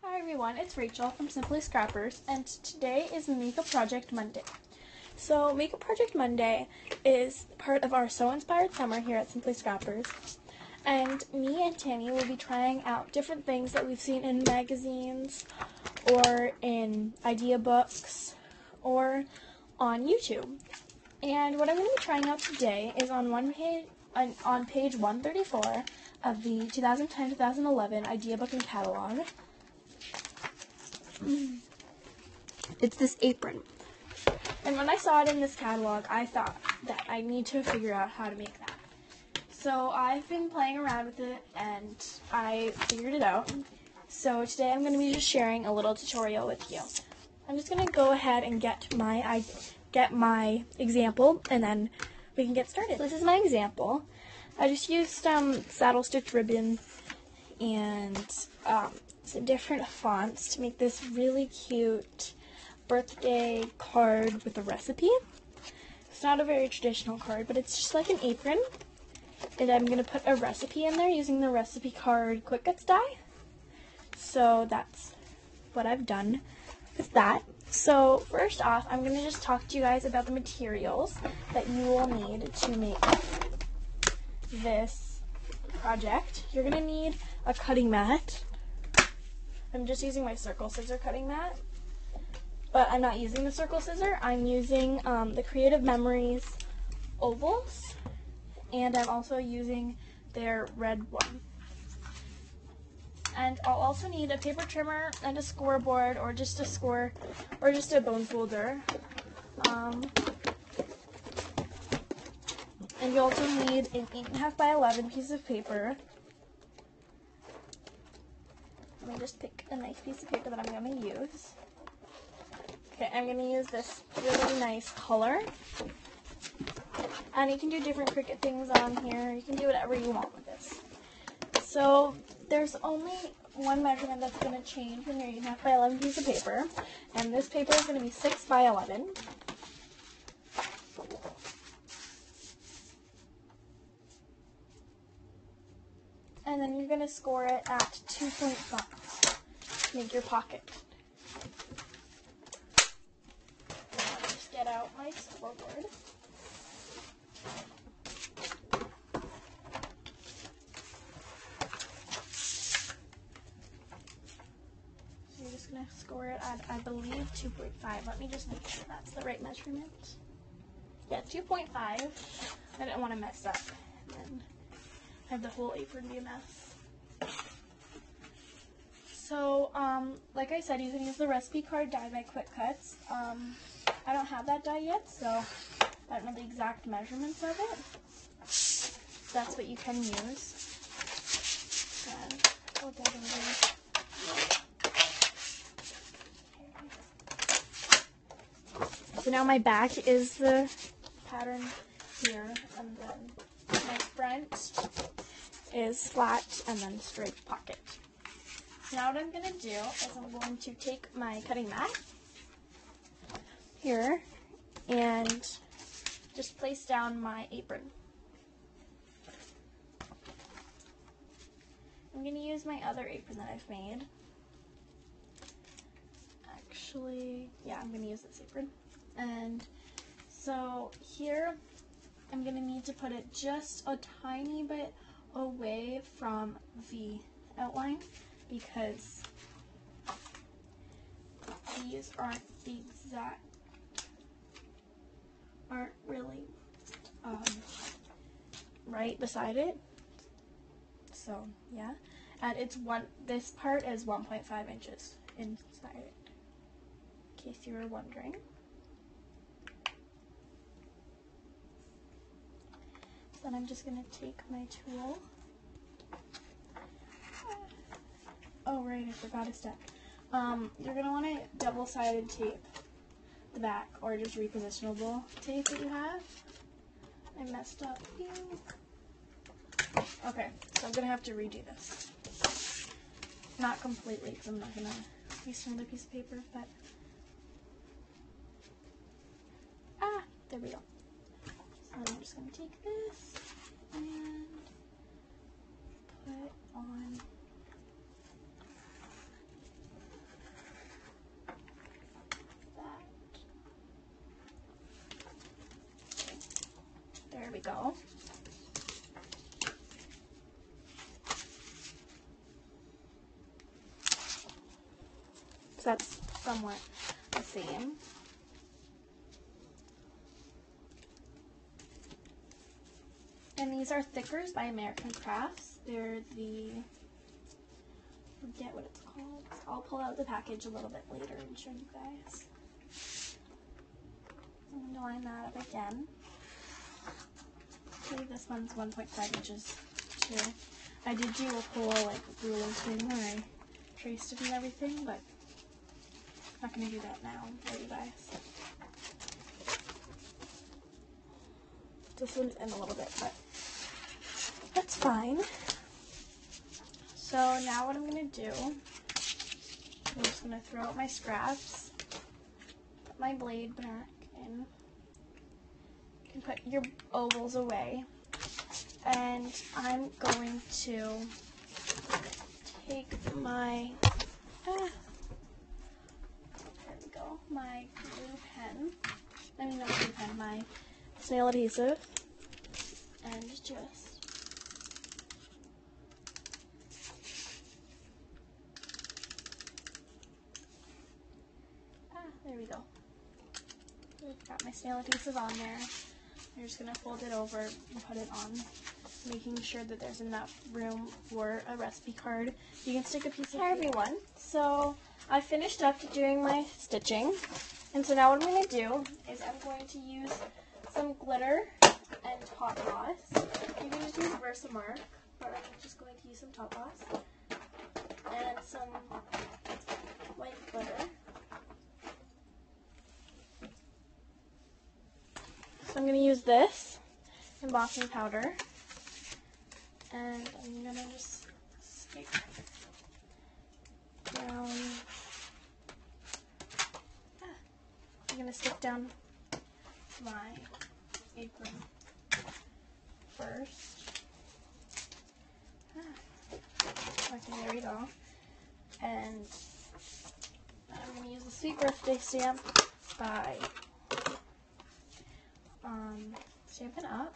Hi everyone, it's Rachel from Simply Scrappers, and today is Makeup Project Monday. So Makeup Project Monday is part of our Sew Inspired Summer here at Simply Scrappers, and me and Tammy will be trying out different things that we've seen in magazines or in idea books or on YouTube. And what I'm going to be trying out today is on page 134 of the 2010-2011 idea book and catalog. It's this apron. And when I saw it in this catalog, I thought that I need to figure out how to make that. So I've been playing around with it and I figured it out. So today I'm going to be just sharing a little tutorial with you. I'm just going to go ahead and get my example and then we can get started. So this is my example. I just used saddle stitch ribbon and some different fonts to make this really cute birthday card with a recipe. It's not a very traditional card, but it's just like an apron. And I'm going to put a recipe in there using the recipe card Quick Cuts die. So that's what I've done with that. So first off, I'm going to just talk to you guys about the materials that you will need to make this project. You're going to need a cutting mat. I'm just using my circle scissor cutting mat, but I'm not using the circle scissor. I'm using the Creative Memories ovals, and I'm also using their red one. And I'll also need a paper trimmer and a score board, or just a score, or just a bone folder. And you also need an 8.5 by 11 piece of paper. Let me just pick a nice piece of paper that I'm going to use. Okay, I'm going to use this really nice color. And you can do different Cricut things on here. You can do whatever you want with this. So there's only one measurement that's going to change when you're 8.5 by 11 piece of paper. And this paper is going to be 6 by 11. And then you're going to score it at 2.5 to make your pocket. I'll just get out my scoreboard. So you're just going to score it at, I believe, 2.5. Let me just make sure that's the right measurement. Yeah, 2.5. I didn't want to mess up and have the whole apron be a mess. So, like I said, you can use the recipe card die by Quick Cuts. I don't have that die yet, so I don't know the exact measurements of it. That's what you can use. So now my back is the pattern here, and then my front is flat and then straight pocket. Now what I'm going to do is I'm going to take my cutting mat here and just place down my apron. I'm going to use my other apron that I've made. Actually, yeah, I'm going to use this apron. And so here I'm going to need to put it just a tiny bit away from the outline because these aren't really right beside it. So yeah, and this part is 1.5 inches inside it, in case you were wondering. So then I'm just going to take my tool. Oh right, I forgot a step. You're going to want to double-sided tape the back, or just repositionable tape that you have. I messed up. Okay, so I'm going to have to redo this. Not completely, because I'm not going to waste another piece of paper, but... there we go. So I'm just going to take this and put on go. So that's somewhat the same. And these are thickers by American Crafts. They're the, I forget what it's called. I'll pull out the package a little bit later and show you guys. I'm going to line that up again. Okay, this one's 1.5 inches too. I did do a whole like ruler thing where I traced it and everything, but I'm not going to do that now for you guys. This one's in a little bit, but that's fine. So now what I'm going to do, I'm just going to throw out my scraps, put my blade back in. You can put your ovals away. And I'm going to take my, there we go, my glue pen, not glue pen, my snail adhesive, and just, there we go. I've got my snail adhesive on there. I'm just going to fold it over and put it on, making sure that there's enough room for a recipe card. You can stick a piece of Hi everyone. So I finished up doing my stitching, and so now what I'm going to do is I'm going to use some glitter and Top Gloss. You can just use Versamark, but I'm just going to use some Top Gloss and some white glitter. So I'm going to use this embossing powder, and I'm going to just stick down, I'm going to stick down my apron first. Okay, there we go. And I'm going to use the Sweet Birthday stamp by Stampin' Up.